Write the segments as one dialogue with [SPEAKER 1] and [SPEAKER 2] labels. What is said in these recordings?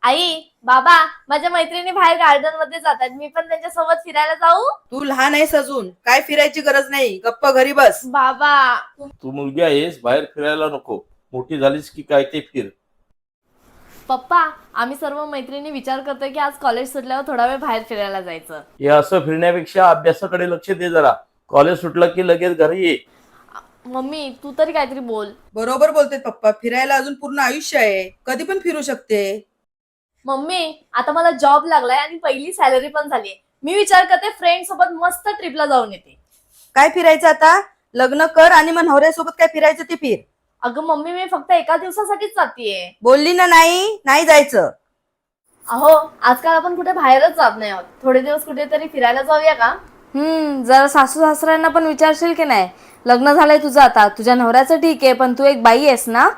[SPEAKER 1] आई, बाबा, माझ्या मैत्रिणी बाहेर गार्डन मध्ये जातात, मी पण त्यांच्या सोबत फिरायला जाऊ?
[SPEAKER 2] तू लहान आहेस अजून, काय फिरायची गरज नाही, गप्प घरी बस.
[SPEAKER 1] बाबा.
[SPEAKER 3] तू मुलगी आहेस, बाहेर फिरायला नको. मोठी झालीस की काय ते फिर.
[SPEAKER 1] पप्पा, आम्ही सर्व मैत्रिणी विचार करतोय की आज कॉलेज सुटल्यावर थोडा वेळ बाहेर फिरायला जायचं.
[SPEAKER 3] हे असं फिरण्यापेक्षा अभ्यासाकडे लक्ष दे जरा. कॉलेज सुटलं की लगेच घरी ये.
[SPEAKER 1] मम्मी, तू तरी काहीतरी बोल.
[SPEAKER 2] बरोबर बोलते पप्पा, फिरायला अजून पूर्ण आयुष्य आहे, कधी पण फिरू शकते.
[SPEAKER 1] मम्मी, आता मला जॉब लागलाय आणि पहिली सॅलरी पण झालीये. मी विचार करते फ्रेंड सोबत मस्त ट्रिपला जाऊन येते.
[SPEAKER 2] काय फिरायचं आता? लग्न कर आणि मग नवऱ्यासोबत काय फिरायचं ते फिर.
[SPEAKER 1] अगं मम्मी, मी फक्त एका दिवसासाठीच जातीये.
[SPEAKER 2] बोलली ना नाही जायचं.
[SPEAKER 1] अहो, आजकाल आपण कुठे बाहेरच जात नाही आहोत. थोडे दिवस कुठेतरी फिरायला जाऊया का?
[SPEAKER 4] जरा सासू सासऱ्यांना पण विचारशील की नाही. लग्न झालंय तुझं, आता तुझ्या नवऱ्याचं ठीक आहे, पण तू एक बाई आहेस ना.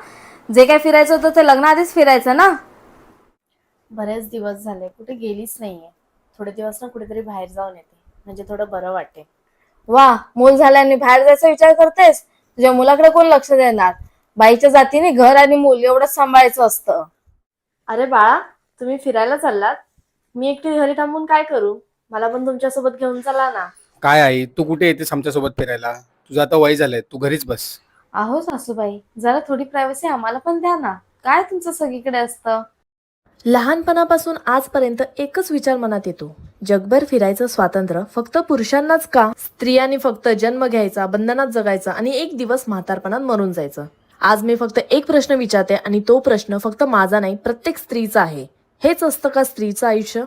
[SPEAKER 4] जे काय फिरायचं होतं ते लग्न आधीच फिरायचं ना.
[SPEAKER 1] बरेच दिवस झाले कुठे गेलीच नाहीये. थोडे दिवस ना कुठेतरी बाहेर जाऊन येते, म्हणजे थोडं बरं वाटेल.
[SPEAKER 4] वा, मूल झाल्याने बाहेर जायचा विचार करतेस? तुझ्या मुलाकडे कोण लक्ष देणार? बाईच्या जातीने घर आणि मूल एवढंच सांभाळायचं असतं.
[SPEAKER 1] अरे बाळा, तुम्ही फिरायला चाललात, मी एकटी घरी थांबून काय करू? मला पण तुमच्यासोबत घेऊन चला ना.
[SPEAKER 5] काय आई, तू कुठे येतेस आमच्यासोबत फिरायला? तुझं आता वय झालंय, तू घरीच बस.
[SPEAKER 4] अहो सासूबाई, जरा थोडी प्रायव्हसी आम्हाला पण द्या ना. काय तुमचं सगळीकडे असतं?
[SPEAKER 1] लहानपणापासून आजपर्यंत एकच विचार मनात येतो, जगभर फिरायचं स्वातंत्र्य फक्त पुरुषांनाच का? स्त्रियांनी फक्त जन्म घ्यायचा, बंधनात जगायचा आणि एक दिवस म्हातारपणात मरून जायचं. आज मी फक्त एक प्रश्न विचारते आणि तो प्रश्न फक्त माझा नाही, प्रत्येक स्त्रीचा आहे. हेच असतं का स्त्रीचं आयुष्य?